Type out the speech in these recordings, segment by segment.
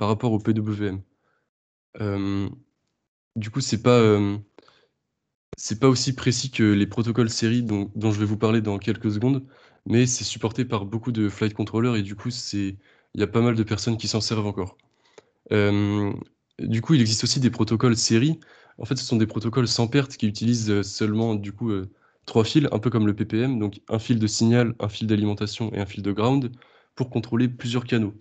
par rapport au PWM. Euh, du coup, c'est pas aussi précis que les protocoles série dont je vais vous parler dans quelques secondes, mais c'est supporté par beaucoup de flight controllers et du coup, il y a pas mal de personnes qui s'en servent encore. Euh, du coup, il existe aussi des protocoles série. En fait, ce sont des protocoles sans perte qui utilisent seulement du coup trois fils, un peu comme le PPM, donc un fil de signal, un fil d'alimentation et un fil de ground pour contrôler plusieurs canaux.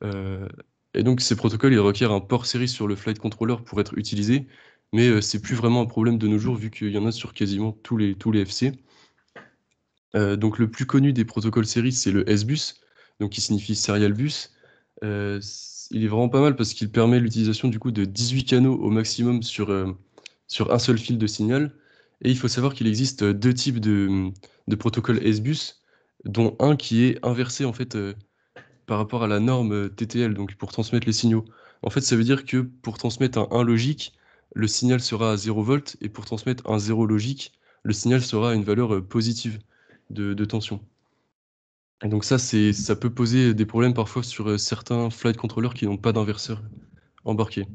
Euh, et donc ces protocoles, ils requièrent un port série sur le flight controller pour être utilisés, mais c'est plus vraiment un problème de nos jours vu qu'il y en a sur quasiment tous les FC. Donc le plus connu des protocoles série, c'est le S-Bus, donc qui signifie Serial Bus. Il est vraiment pas mal parce qu'il permet l'utilisation du coup de 18 canaux au maximum sur un seul fil de signal. Et il faut savoir qu'il existe deux types de protocoles S-Bus, dont un qui est inversé en fait par rapport à la norme TTL, donc pour transmettre les signaux. En fait, ça veut dire que pour transmettre un 1 logique, le signal sera à 0 volts, et pour transmettre un 0 logique, le signal sera à une valeur positive de tension. Et donc ça peut poser des problèmes parfois sur certains flight controllers qui n'ont pas d'inverseur embarqué.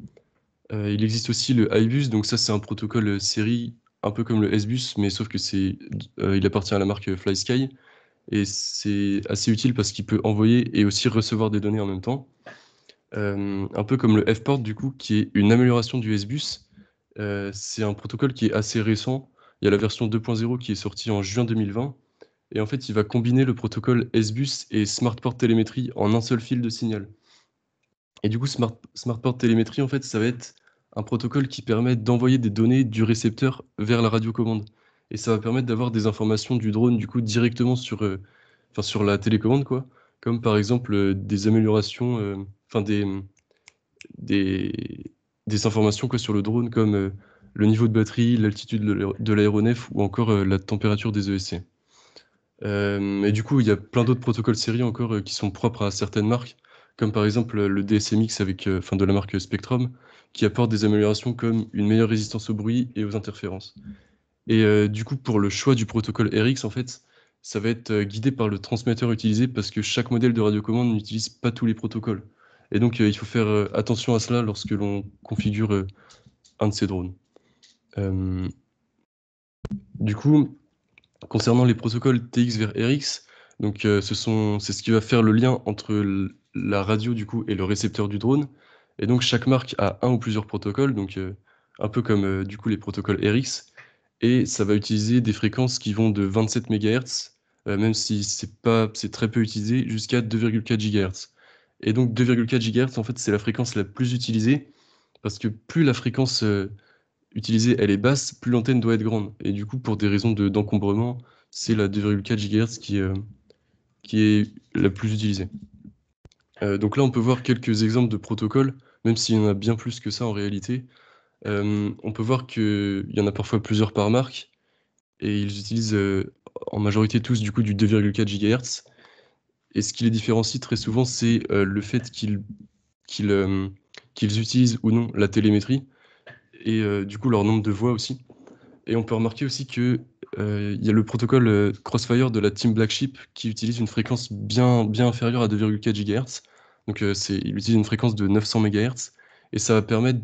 Il existe aussi le iBus, donc ça c'est un protocole série, un peu comme le S-Bus, mais sauf que il appartient à la marque FlySky, et c'est assez utile parce qu'il peut envoyer et aussi recevoir des données en même temps. Un peu comme le F-port du coup, qui est une amélioration du S-Bus. C'est un protocole qui est assez récent. Il y a la version 2.0 qui est sortie en juin 2020. Et en fait, il va combiner le protocole S-Bus et SmartPort télémétrie en un seul fil de signal. Et du coup, SmartPort télémétrie, en fait, ça va être un protocole qui permet d'envoyer des données du récepteur vers la radiocommande. Et ça va permettre d'avoir des informations du drone, du coup, directement sur la télécommande, quoi. Comme par exemple des améliorations, enfin des, des informations quoi, sur le drone, comme le niveau de batterie, l'altitude de l'aéronef ou encore la température des ESC. Et du coup, il y a plein d'autres protocoles série encore qui sont propres à certaines marques, comme par exemple le DSMX enfin, de la marque Spectrum, qui apporte des améliorations comme une meilleure résistance au bruit et aux interférences. Et du coup, pour le choix du protocole RX, en fait, ça va être guidé par le transmetteur utilisé parce que chaque modèle de radiocommande n'utilise pas tous les protocoles. Et donc, il faut faire attention à cela lorsque l'on configure un de ces drones. Euh, du coup, concernant les protocoles TX vers RX, donc c'est ce qui va faire le lien entre la radio du coup et le récepteur du drone. Et donc chaque marque a un ou plusieurs protocoles, donc un peu comme du coup les protocoles RX. Et ça va utiliser des fréquences qui vont de 27 MHz, même si c'est très peu utilisé, jusqu'à 2,4 GHz. Et donc 2,4 GHz, en fait, c'est la fréquence la plus utilisée, parce que plus la fréquence utilisée elle est basse, plus l'antenne doit être grande. Et du coup, pour des raisons d'encombrement, c'est la 2,4 GHz qui est la plus utilisée. Donc là, on peut voir quelques exemples de protocoles, même s'il y en a bien plus que ça en réalité. On peut voir qu'il y en a parfois plusieurs par marque, et ils utilisent en majorité tous du coup du 2,4 GHz. Et ce qui les différencie très souvent, c'est le fait qu'ils euh, qu'ils utilisent ou non la télémétrie, et du coup leur nombre de voix aussi. Et on peut remarquer aussi que il y a le protocole Crossfire de la Team Black Sheep qui utilise une fréquence bien inférieure à 2,4 GHz. Donc il utilise une fréquence de 900 MHz et ça va permettre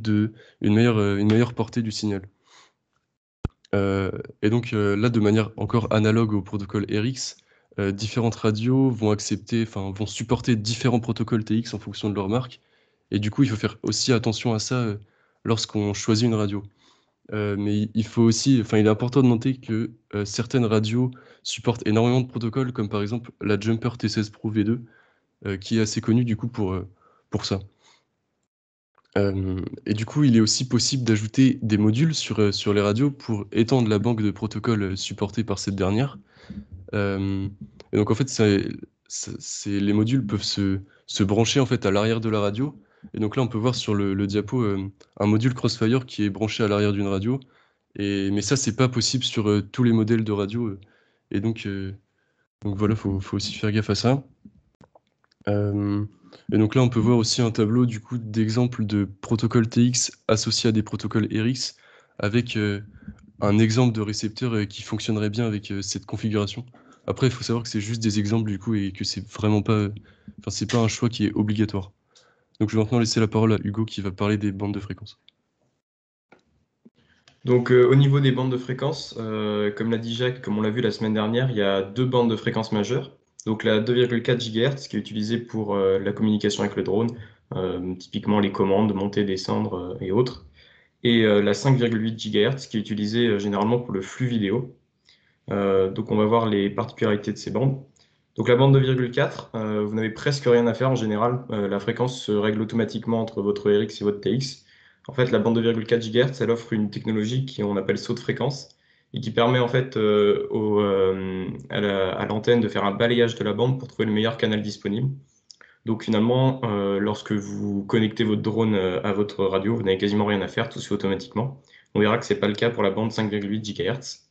une meilleure portée du signal. Euh, et donc là, de manière encore analogue au protocole RX, différentes radios vont supporter différents protocoles TX en fonction de leur marque. Et du coup, il faut faire aussi attention à ça lorsqu'on choisit une radio. Mais il faut aussi, enfin, il est important de noter que certaines radios supportent énormément de protocoles, comme par exemple la Jumper T16 Pro V2, qui est assez connue du coup pour ça. Et du coup, il est aussi possible d'ajouter des modules sur les radios pour étendre la banque de protocoles supportés par cette dernière. Euh, et donc en fait, les modules peuvent se brancher en fait à l'arrière de la radio. Et donc là, on peut voir sur le diapo un module Crossfire qui est branché à l'arrière d'une radio. Mais ça, c'est pas possible sur tous les modèles de radio. Et donc voilà, faut aussi faire gaffe à ça. Euh, et donc là, on peut voir aussi un tableau du coup d'exemples de protocoles TX associés à des protocoles RX avec un exemple de récepteur qui fonctionnerait bien avec cette configuration. Après, il faut savoir que c'est juste des exemples du coup et que c'est vraiment pas, enfin c'est pas un choix qui est obligatoire. Donc je vais maintenant laisser la parole à Hugo qui va parler des bandes de fréquences. Donc, au niveau des bandes de fréquences, comme l'a dit Jacques, comme on l'a vu la semaine dernière, il y a deux bandes de fréquences majeures. Donc, la 2,4 GHz qui est utilisée pour la communication avec le drone, typiquement les commandes, monter, descendre et autres. Et la 5,8 GHz qui est utilisée généralement pour le flux vidéo. Donc, on va voir les particularités de ces bandes. Donc, la bande 2,4, vous n'avez presque rien à faire en général. La fréquence se règle automatiquement entre votre RX et votre TX. En fait, la bande 2,4 GHz, elle offre une technologie qu'on appelle saut de fréquence et qui permet en fait à l'antenne de faire un balayage de la bande pour trouver le meilleur canal disponible. Donc finalement, lorsque vous connectez votre drone à votre radio, vous n'avez quasiment rien à faire, tout se fait automatiquement. On verra que ce n'est pas le cas pour la bande 5,8 GHz.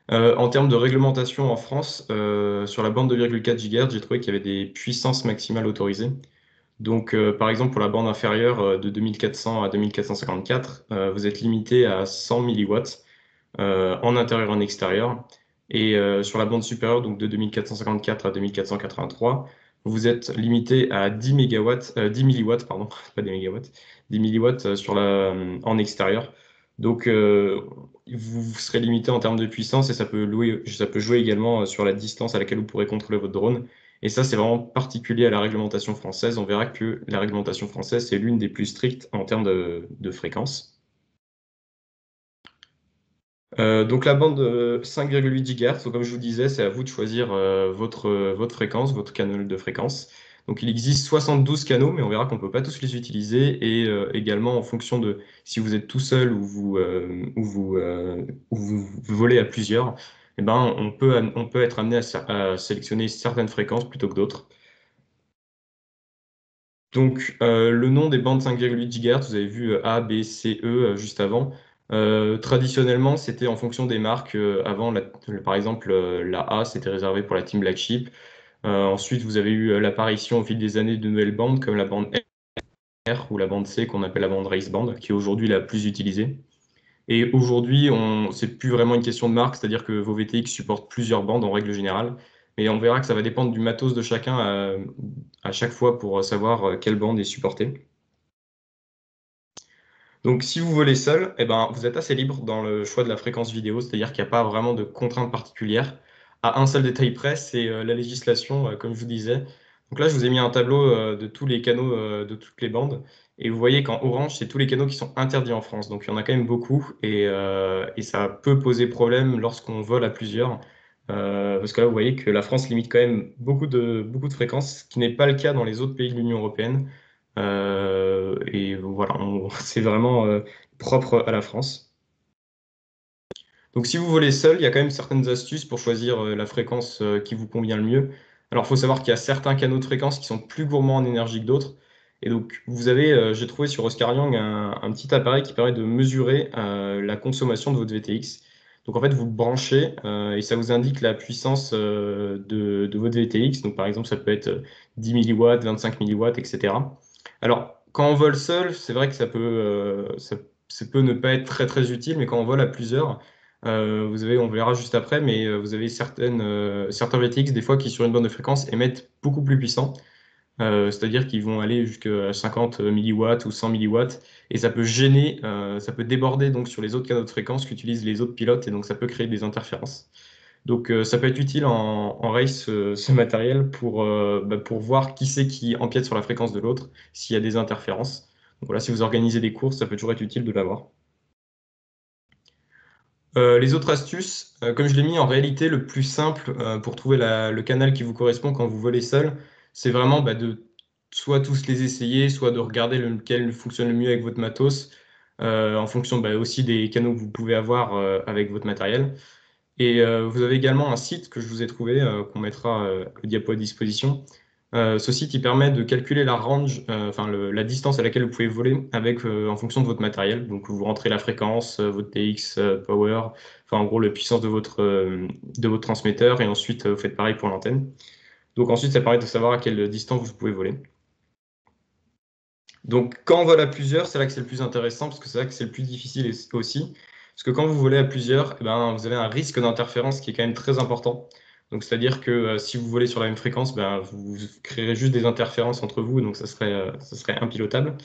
En termes de réglementation en France, sur la bande 2,4 GHz, j'ai trouvé qu'il y avait des puissances maximales autorisées. Donc, par exemple, pour la bande inférieure de 2400 à 2454, vous êtes limité à 100 milliwatts en intérieur et en extérieur. Et sur la bande supérieure, donc de 2454 à 2483, vous êtes limité à 10 mégawatts, 10 milliwatts, pardon, pas des mégawatts, 10 milliwatts en extérieur. Donc, vous serez limité en termes de puissance et ça peut jouer également sur la distance à laquelle vous pourrez contrôler votre drone. Et ça, c'est vraiment particulier à la réglementation française. On verra que la réglementation française, c'est l'une des plus strictes en termes de fréquence. Donc la bande 5,8 GHz, donc comme je vous disais, c'est à vous de choisir votre fréquence, votre canal de fréquence. Donc il existe 72 canaux, mais on verra qu'on ne peut pas tous les utiliser. Et également en fonction de si vous êtes tout seul ou vous volez à plusieurs, eh ben, on peut être amené à sélectionner certaines fréquences plutôt que d'autres. Donc, le nom des bandes 5,8 GHz, vous avez vu A, B, C, E juste avant. Traditionnellement, c'était en fonction des marques. Avant, par exemple, la A, c'était réservé pour la Team Black Sheep. Ensuite, vous avez eu l'apparition au fil des années de nouvelles bandes, comme la bande R ou la bande C, qu'on appelle la bande Race Band, qui est aujourd'hui la plus utilisée. Et aujourd'hui, c'est plus vraiment une question de marque, c'est-à-dire que vos VTX supportent plusieurs bandes en règle générale. Et on verra que ça va dépendre du matos de chacun à chaque fois pour savoir quelle bande est supportée. Donc, si vous volez seul, eh ben, vous êtes assez libre dans le choix de la fréquence vidéo, c'est-à-dire qu'il n'y a pas vraiment de contraintes particulières. À un seul détail près, c'est la législation, comme je vous disais. Donc là, je vous ai mis un tableau de tous les canaux de toutes les bandes. Et vous voyez qu'en orange, c'est tous les canaux qui sont interdits en France. Donc il y en a quand même beaucoup. Et ça peut poser problème lorsqu'on vole à plusieurs. Parce que là, vous voyez que la France limite quand même beaucoup de fréquences, ce qui n'est pas le cas dans les autres pays de l'Union européenne. Et voilà, c'est vraiment propre à la France. Donc si vous volez seul, il y a quand même certaines astuces pour choisir la fréquence qui vous convient le mieux. Alors il faut savoir qu'il y a certains canaux de fréquence qui sont plus gourmands en énergie que d'autres. Et donc vous avez, j'ai trouvé sur Oscar Young un petit appareil qui permet de mesurer la consommation de votre VTX. Donc en fait vous le branchez et ça vous indique la puissance de votre VTX. Donc par exemple ça peut être 10 milliwatts, 25 milliwatts, etc. Alors quand on vole seul, c'est vrai que ça peut ne pas être très très utile, mais quand on vole à plusieurs, vous avez, on verra juste après, mais vous avez certains VTX des fois qui sur une bande de fréquence émettent beaucoup plus puissant. C'est-à-dire qu'ils vont aller jusqu'à 50 milliwatts ou 100 milliwatts et ça peut gêner, ça peut déborder donc sur les autres canaux de fréquence qu'utilisent les autres pilotes et donc ça peut créer des interférences. Donc ça peut être utile en race ce matériel pour voir qui c'est qui empiète sur la fréquence de l'autre s'il y a des interférences. Donc voilà, si vous organisez des courses, ça peut toujours être utile de l'avoir. Les autres astuces, comme je l'ai mis, en réalité, le plus simple pour trouver le canal qui vous correspond quand vous volez seul, c'est vraiment de soit tous les essayer, soit de regarder lequel fonctionne le mieux avec votre matos, en fonction aussi des canaux que vous pouvez avoir avec votre matériel. Et vous avez également un site que je vous ai trouvé, qu'on mettra le diapo à disposition. Ce site, il permet de calculer la range, enfin la distance à laquelle vous pouvez voler en fonction de votre matériel. Donc vous rentrez la fréquence, votre TX, power, enfin en gros la puissance de votre transmetteur, et ensuite vous faites pareil pour l'antenne. Donc ensuite, ça permet de savoir à quelle distance vous pouvez voler. Donc quand on vole à plusieurs, c'est là que c'est le plus intéressant, parce que c'est là que c'est le plus difficile aussi. Parce que quand vous volez à plusieurs, eh ben, vous avez un risque d'interférence qui est quand même très important. Donc, c'est-à-dire que si vous volez sur la même fréquence, ben, vous créerez juste des interférences entre vous, donc ça serait impilotable.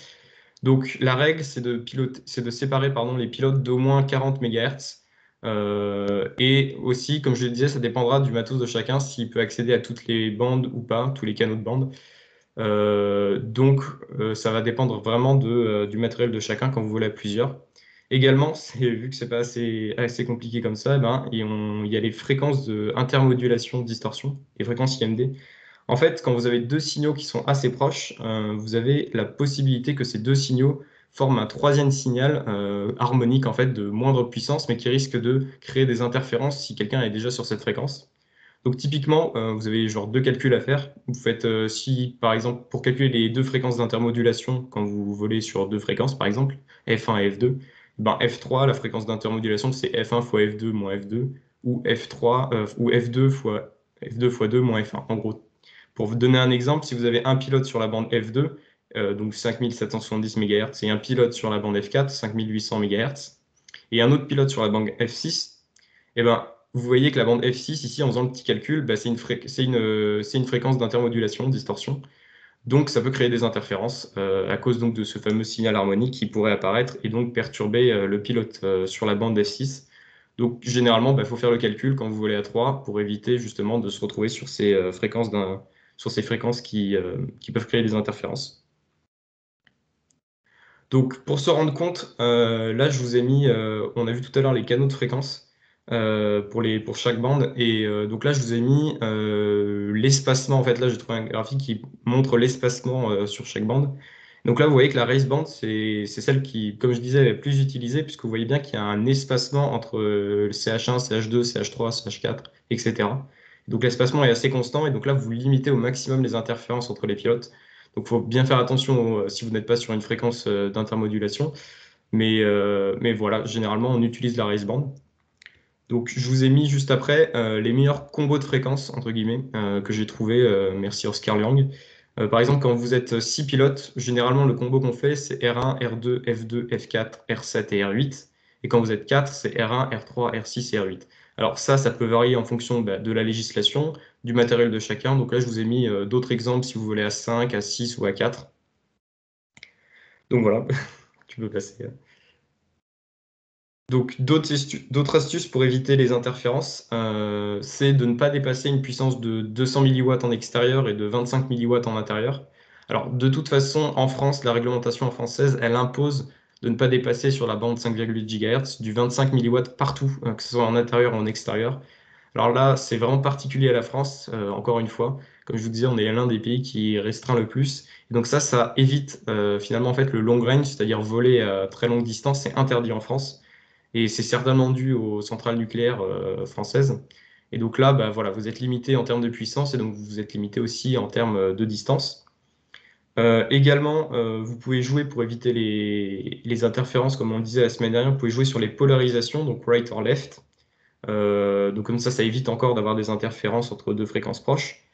Donc, la règle, c'est de séparer pardon, les pilotes d'au moins 40 MHz. Et aussi, comme je le disais, ça dépendra du matos de chacun, s'il peut accéder à toutes les bandes ou pas, tous les canaux de bande. Donc, ça va dépendre vraiment du matériel de chacun quand vous volez à plusieurs. Également, vu que c'est pas assez compliqué comme ça, ben, il y a les fréquences de intermodulation, distorsion, les fréquences IMD. En fait, quand vous avez deux signaux qui sont assez proches, vous avez la possibilité que ces deux signaux forment un troisième signal harmonique en fait de moindre puissance, mais qui risque de créer des interférences si quelqu'un est déjà sur cette fréquence. Donc typiquement, vous avez genre deux calculs à faire. Vous faites si par exemple pour calculer les deux fréquences d'intermodulation quand vous volez sur deux fréquences par exemple F1 et F2, ben F3 la fréquence d'intermodulation c'est F1 fois F2 moins F2 ou F3 ou F2 fois 2 moins F1 en gros. Pour vous donner un exemple, si vous avez un pilote sur la bande F2, donc 5770 MHz, et un pilote sur la bande F4, 5800 MHz, et un autre pilote sur la bande F6, eh ben, vous voyez que la bande F6, ici, en faisant le petit calcul, bah, c'est une fréquence d'intermodulation, distorsion. Donc, ça peut créer des interférences à cause donc, de ce fameux signal harmonique qui pourrait apparaître et donc perturber le pilote sur la bande F6. Donc, généralement, il faut faire le calcul quand vous volez à 3 pour éviter justement de se retrouver sur ces fréquences qui peuvent créer des interférences. Donc, pour se rendre compte, là, je vous ai mis, on a vu tout à l'heure les canaux de fréquence pour chaque bande. Et donc là, je vous ai mis l'espacement. En fait, là, j'ai trouvé un graphique qui montre l'espacement sur chaque bande. Donc là, vous voyez que la race band, c'est celle qui, comme je disais, est la plus utilisée, puisque vous voyez bien qu'il y a un espacement entre le CH1, CH2, CH3, CH4, etc. Donc l'espacement est assez constant, et donc là, vous limitez au maximum les interférences entre les pilotes. Donc, il faut bien faire attention si vous n'êtes pas sur une fréquence d'intermodulation. Mais voilà, généralement, on utilise la race band. Donc, je vous ai mis juste après les meilleurs combos de fréquences, entre guillemets, que j'ai trouvé. Merci Oscar Liang. Par exemple, quand vous êtes 6 pilotes, généralement, le combo qu'on fait, c'est R1, R2, F2, F4, R7 et R8. Et quand vous êtes 4, c'est R1, R3, R6 et R8. Alors ça peut varier en fonction de la législation, du matériel de chacun. Donc là, je vous ai mis d'autres exemples si vous voulez à 5, à 6 ou à 4. Donc voilà, tu peux passer. Donc d'autres astuces pour éviter les interférences, c'est de ne pas dépasser une puissance de 200 milliwatts en extérieur et de 25 milliwatts en intérieur. Alors de toute façon, en France, la réglementation française, elle impose de ne pas dépasser sur la bande 5,8 GHz du 25 milliwatts partout, que ce soit en intérieur ou en extérieur. Alors là, c'est vraiment particulier à la France, encore une fois. Comme je vous disais, on est l'un des pays qui restreint le plus. Et donc ça évite finalement en fait le long range, c'est-à-dire voler à très longue distance, c'est interdit en France. Et c'est certainement dû aux centrales nucléaires françaises. Et donc là, voilà, vous êtes limité en termes de puissance et donc vous êtes limité aussi en termes de distance. Également, vous pouvez jouer pour éviter les interférences, comme on le disait la semaine dernière, vous pouvez jouer sur les polarisations, donc right or left. Donc comme ça évite encore d'avoir des interférences entre deux fréquences proches.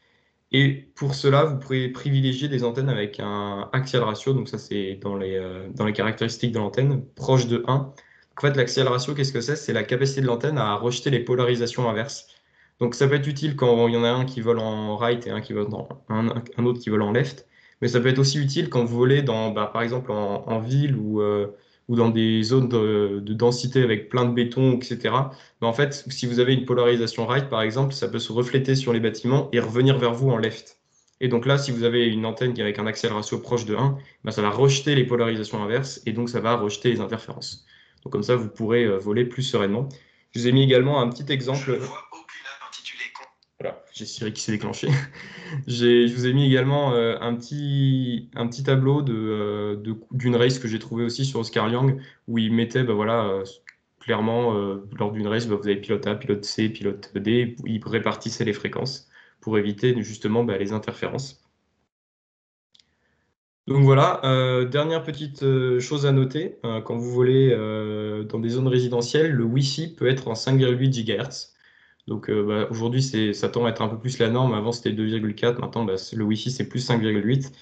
Et pour cela, vous pourrez privilégier des antennes avec un axial ratio, donc ça c'est dans les caractéristiques de l'antenne, proche de 1. En fait, l'axial ratio, qu'est-ce que c'est? C'est la capacité de l'antenne à rejeter les polarisations inverses. Donc ça peut être utile quand il y en a un qui vole en right et un autre qui vole en left. Mais ça peut être aussi utile quand vous volez par exemple en ville ou dans des zones de densité avec plein de béton, etc. En fait, si vous avez une polarisation right, par exemple, ça peut se refléter sur les bâtiments et revenir vers vous en left. Et donc là, si vous avez une antenne qui est avec un axial ratio proche de 1, ça va rejeter les polarisations inverses et donc ça va rejeter les interférences. Donc comme ça, vous pourrez voler plus sereinement. Je vous ai mis également un petit exemple. Je ne vois aucune app intitulée. Voilà, j'ai Siri qui s'est déclenché. Je vous ai mis également un petit tableau d'une race que j'ai trouvé aussi sur Oscar Young où il mettait voilà, clairement lors d'une race, vous avez pilote A, pilote C, pilote D, il répartissait les fréquences pour éviter justement les interférences. Donc voilà, dernière petite chose à noter, quand vous volez dans des zones résidentielles, le Wi-Fi peut être en 5,8 GHz. Donc aujourd'hui, ça tend à être un peu plus la norme. Avant, c'était 2,4. Maintenant, le Wi-Fi, c'est plus 5,8.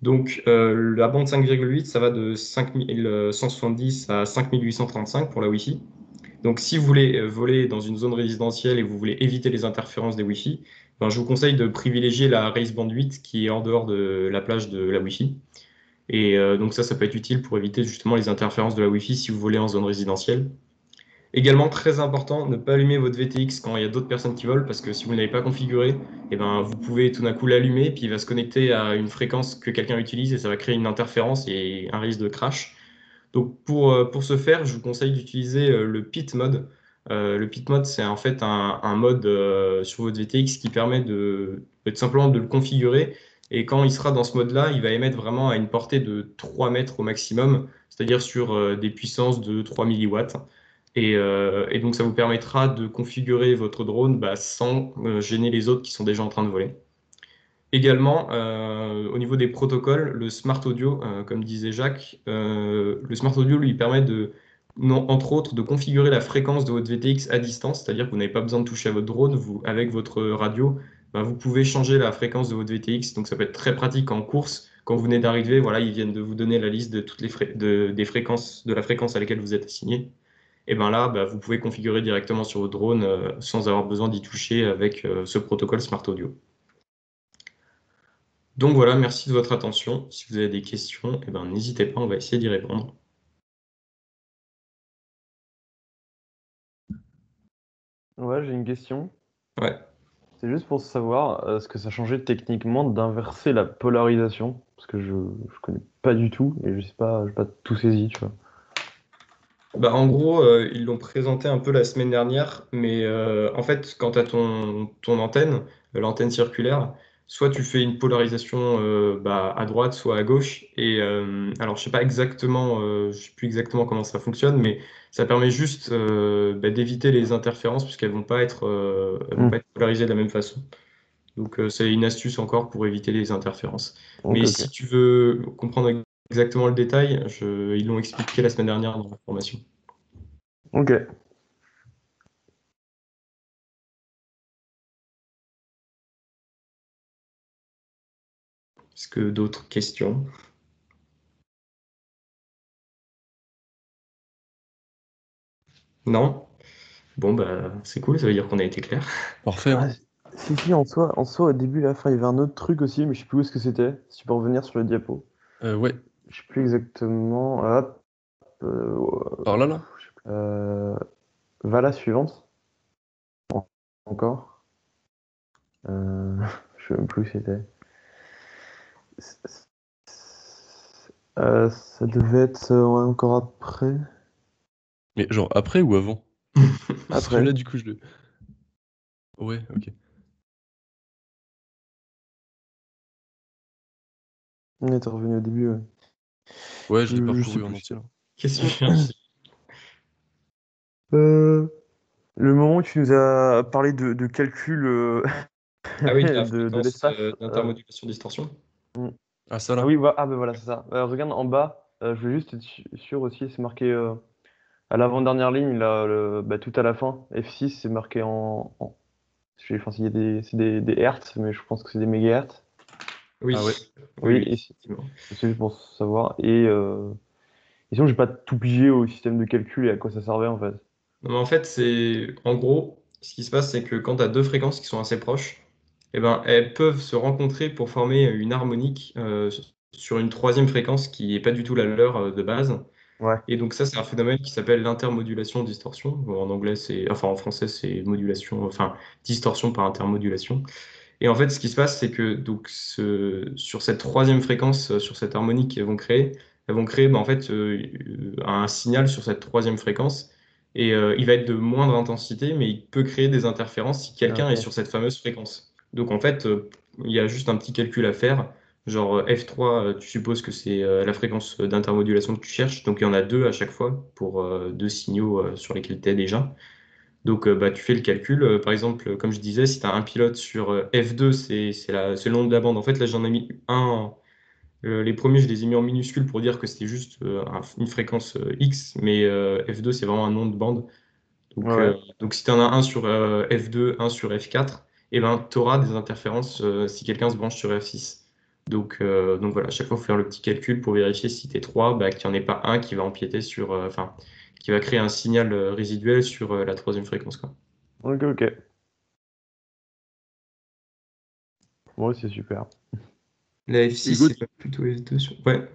Donc la bande 5,8, ça va de 5170 à 5835 pour la Wi-Fi. Donc, si vous voulez voler dans une zone résidentielle et vous voulez éviter les interférences des Wi-Fi, ben, je vous conseille de privilégier la Race Band 8 qui est en dehors de la plage de la Wi-Fi. Et donc ça peut être utile pour éviter justement les interférences de la Wi-Fi si vous volez en zone résidentielle. Également, très important, ne pas allumer votre VTX quand il y a d'autres personnes qui volent, parce que si vous ne l'avez pas configuré, eh ben, vous pouvez tout d'un coup l'allumer, puis il va se connecter à une fréquence que quelqu'un utilise et ça va créer une interférence et un risque de crash. Donc pour ce faire, je vous conseille d'utiliser le PIT mode. Le PIT mode, c'est en fait un mode sur votre VTX qui permet de simplement de le configurer. Et quand il sera dans ce mode-là, il va émettre vraiment à une portée de 3 mètres au maximum, c'est-à-dire sur des puissances de 3 milliwatts. Et donc ça vous permettra de configurer votre drone sans gêner les autres qui sont déjà en train de voler. Également, au niveau des protocoles, le Smart Audio, comme disait Jacques, le Smart Audio lui permet entre autres, de configurer la fréquence de votre VTX à distance, c'est-à-dire que vous n'avez pas besoin de toucher à votre drone, avec votre radio, vous pouvez changer la fréquence de votre VTX, donc ça peut être très pratique en course. Quand vous venez d'arriver, voilà, ils viennent de vous donner la liste de toutes des fréquences, de la fréquence à laquelle vous êtes assigné. Et bien là, vous pouvez configurer directement sur votre drone sans avoir besoin d'y toucher avec ce protocole Smart Audio. Donc voilà, merci de votre attention. Si vous avez des questions, n'hésitez pas, on va essayer d'y répondre. Ouais, j'ai une question. Ouais. C'est juste pour savoir ce que ça changeait techniquement d'inverser la polarisation. Parce que je connais pas du tout et je sais pas, j'ai pas tout saisi, tu vois. En gros, ils l'ont présenté un peu la semaine dernière, mais en fait, quand tu as ton antenne, l'antenne circulaire, soit tu fais une polarisation à droite, soit à gauche. Et alors, je sais plus exactement comment ça fonctionne, mais ça permet juste d'éviter les interférences puisqu'elles elles vont Hmm. pas être polarisées de la même façon. Donc, c'est une astuce encore pour éviter les interférences. Ok, Mais ok. si tu veux comprendre exactement le détail, ils l'ont expliqué la semaine dernière dans la formation. Ok. Est-ce que d'autres questions? Non? Bon, c'est cool, ça veut dire qu'on a été clair. Parfait, Ah, hein. si, en soi, au début, à la fin, il y avait un autre truc aussi, mais je sais plus où est-ce que c'était. Si tu peux revenir sur le diapo. Ouais, Je sais plus exactement. Hop. par là, là. Euh, va la suivante. Encore. Je sais même plus où c'était. Ça devait être encore après. Mais genre après ou avant? Parce que Après. là, du coup, je le. Ouais, ok. On était revenu au début, ouais. Ouais, je l'ai Je sais parcouru en plus. entier, là. Qu'est-ce que tu cherches? Euh, le moment où tu nous as parlé de calcul Ah oui, de la de fréquence l'espace. d'intermodulation distorsion. Hmm. Ah, ça, Ah là? oui, ah ben voilà, c'est ça. Regarde en bas, je veux juste être sûr aussi, c'est marqué à l'avant-dernière ligne, là, tout à la fin, F6, c'est marqué enfin, c'est des hertz, mais je pense que c'est des mégahertz. Ah ouais. Oui, oui, Oui, oui, et effectivement. c'est juste pour savoir. Et sinon, j'ai pas tout pigé au système de calcul et à quoi ça servait en fait. Non, mais en fait, en gros, ce qui se passe, c'est que quand tu as deux fréquences qui sont assez proches, elles peuvent se rencontrer pour former une harmonique sur une troisième fréquence qui n'est pas du tout la leur de base. Ouais, Et donc ça, c'est un phénomène qui s'appelle l'intermodulation distorsion. Bon, en anglais, en français, c'est modulation, enfin distorsion par intermodulation. Et en fait, ce qui se passe, c'est que donc sur cette troisième fréquence, sur cette harmonique elles vont créer en fait un signal sur cette troisième fréquence. Et il va être de moindre intensité, mais il peut créer des interférences si quelqu'un est ok. sur cette fameuse fréquence. Donc en fait, il y a juste un petit calcul à faire. Genre F3, tu supposes que c'est la fréquence d'intermodulation que tu cherches. Donc il y en a deux à chaque fois pour deux signaux sur lesquels tu es déjà. Donc, tu fais le calcul. Par exemple, comme je disais, si tu as un pilote sur F2, c'est le nom de la bande. En fait, là, j'en ai mis un. Les premiers, je les ai mis en minuscule pour dire que c'était juste une fréquence X, mais F2, c'est vraiment un nom de bande. Ouais, Donc, ouais. si tu en as un sur F2, un sur F4, eh ben, tu auras des interférences si quelqu'un se branche sur F6. Donc voilà, à chaque fois, il faut faire le petit calcul pour vérifier si tu es 3, qu'il n'y en ait pas un qui va empiéter sur. Enfin, qui va créer un signal résiduel sur la troisième fréquence, quoi. Ok. Ouais, c'est super. La F6, Hugo, c'est pas plutôt F2 sur... Ouais,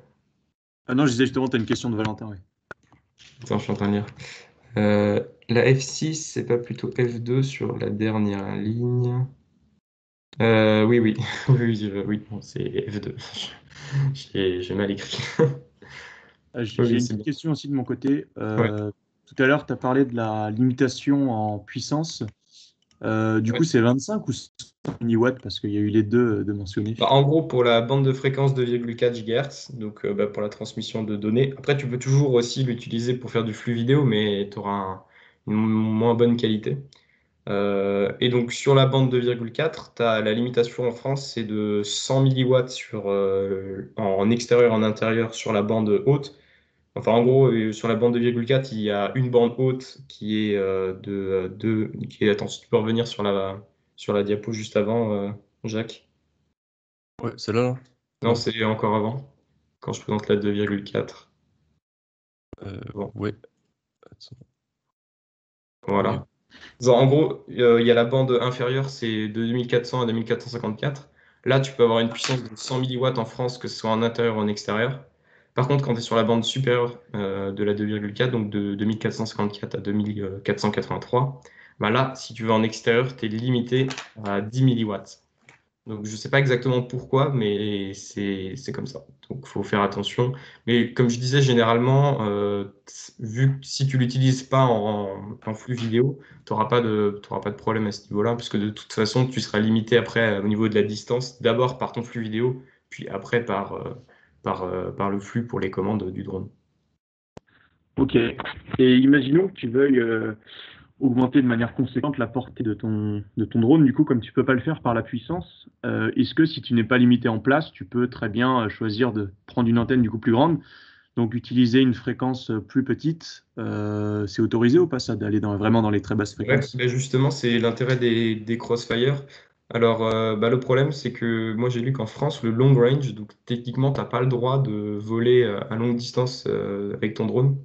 ah non, je disais justement, tu as une question de Valentin. Ouais. attends, je suis en train de lire. La F6, c'est pas plutôt F2 sur la dernière ligne? Oui, oui. Oui, bon, c'est F2. J'ai mal écrit. J'ai Oui, j'ai oui, une c'est petite bien. question aussi de mon côté. Ouais, Tout à l'heure, tu as parlé de la limitation en puissance. Du coup, ouais. c'est 25 ou 100 milliwatts parce qu'il y a eu les deux de mentionnés. Bah, en gros, pour la bande de fréquence 2,4 GHz, donc bah, pour la transmission de données. Après, tu peux toujours aussi l'utiliser pour faire du flux vidéo, mais tu auras une moins bonne qualité. Et donc, sur la bande 2,4, tu as la limitation en France, c'est de 100 milliwatts en extérieur et en intérieur sur la bande haute. Enfin, en gros, sur la bande 2,4, il y a une bande haute qui est Attends, si tu peux revenir sur la diapo juste avant, Jacques. Ouais, celle-là, là? Non, Non. c'est encore avant, quand je présente la 2,4. Euh, Bon, ouais. Attends. Oui. voilà. En gros, il y a la bande inférieure, c'est de 2400 à 2454. Là, tu peux avoir une puissance de 100 milliwatts en France, que ce soit en intérieur ou en extérieur. Par contre, quand tu es sur la bande supérieure de la 2,4, donc de 2454 à 2483, bah là, si tu veux en extérieur, tu es limité à 10 milliwatts. Donc, je ne sais pas exactement pourquoi, mais c'est comme ça. Donc, il faut faire attention. Mais comme je disais, généralement, vu que si tu l'utilises pas en flux vidéo, t'auras pas de problème à ce niveau-là, parce que de toute façon, tu seras limité après au niveau de la distance, d'abord par ton flux vidéo, puis après par le flux pour les commandes du drone. Ok. Et imaginons que tu veuilles augmenter de manière conséquente la portée de ton drone. Du coup, comme tu peux pas le faire par la puissance, est-ce que si tu n'es pas limité en place, tu peux très bien choisir de prendre une antenne du coup plus grande, donc utiliser une fréquence plus petite, c'est autorisé ou pas ça d'aller vraiment dans les très basses Ouais, fréquences? ben justement, c'est l'intérêt des Crossfire. Alors, bah, le problème, c'est que moi, j'ai lu qu'en France, le long range, donc techniquement, tu n'as pas le droit de voler à longue distance avec ton drone.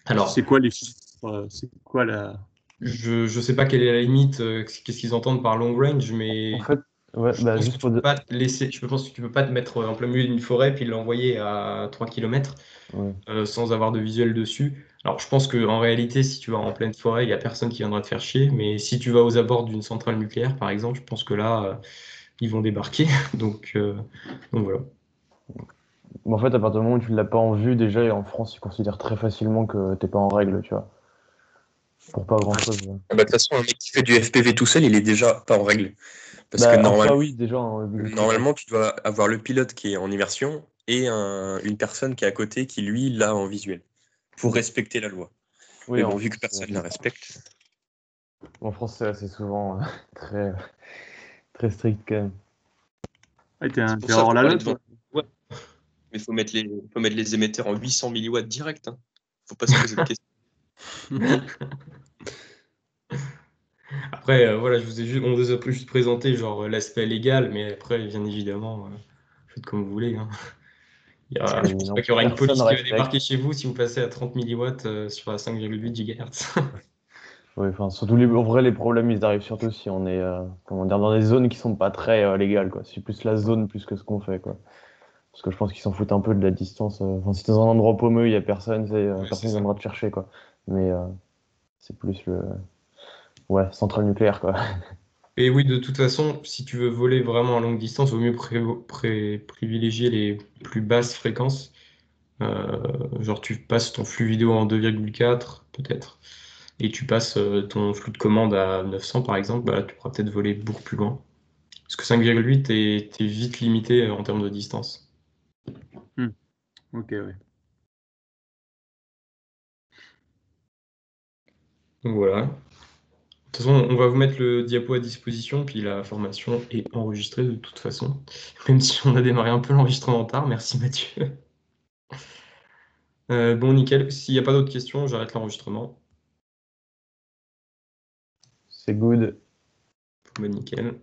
Alors, C'est quoi les chiffres, c'est quoi la... je sais pas quelle est la limite, qu'est-ce qu'ils entendent par long range, En mais fait, ouais, je bah pense que juste tu pour peux dire. pas te laisser, je pense que tu peux pas te mettre en plein milieu d'une forêt puis l'envoyer à 3 km Ouais. sans avoir de visuel dessus. Alors, je pense qu'en réalité, si tu vas en pleine forêt, il n'y a personne qui viendra te faire chier, mais si tu vas aux abords d'une centrale nucléaire, par exemple, je pense que là, ils vont débarquer. Donc, euh, donc voilà. Mais en fait, à partir du moment où tu l'as pas en vue, déjà, et en France, ils considèrent très facilement que t'es pas en règle, tu vois. Pour pas grand-chose. Ouais. Ah bah, de toute façon, un mec qui fait du FPV tout seul, il est déjà pas en règle. Parce que Bah, en soi, oui, déjà, hein, vu le truc. normalement, tu dois avoir le pilote qui est en immersion et une personne qui est à côté qui, lui, l'a en visuel. Pour respecter la loi. Oui, Mais en bon, vu que France, personne ne la respecte. c'est assez souvent très, très strict quand même. Ouais, C'est pour t'es ça, hors faut la parler loi, devant. toi. Ouais. Mais faut mettre les émetteurs en 800 milliwatts direct. Hein. Faut pas se poser de questions. Après, voilà, on vous a juste présenté genre l'aspect légal, mais après, bien évidemment, faites comme vous voulez, hein. Je Oui, pense pas non, qu'il y aura une personne police qui va respecte. débarquer chez vous si vous passez à 30 milliwatts sur la 5,8 GHz. Oui, enfin, surtout en vrai, les problèmes, ils arrivent surtout si on est, comment dire, dans des zones qui sont pas très légales, quoi. C'est plus la zone plus que ce qu'on fait, quoi. Parce que je pense qu'ils s'en foutent un peu de la distance. Enfin, si t'es dans un endroit paumeux, il y a personne, Ouais, c'est personne ça. viendra te chercher, quoi. Mais c'est plus ouais, centrale nucléaire, quoi. Et oui, de toute façon, si tu veux voler vraiment à longue distance, il vaut mieux privilégier les plus basses fréquences. Genre, tu passes ton flux vidéo en 2,4, peut-être, et tu passes ton flux de commande à 900, par exemple, bah, tu pourras peut-être voler beaucoup plus loin. Parce que 5,8, t'es vite limité en termes de distance. Hmm. Ok, ouais. Donc voilà. De toute façon, on va vous mettre le diapo à disposition, puis la formation est enregistrée de toute façon. Même si on a démarré un peu l'enregistrement tard, merci Mathieu. Bon, nickel. S'il n'y a pas d'autres questions, j'arrête l'enregistrement. C'est good. Bon, nickel.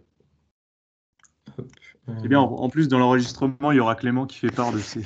Hop. C'est bien, en plus, dans l'enregistrement, il y aura Clément qui fait part de ses,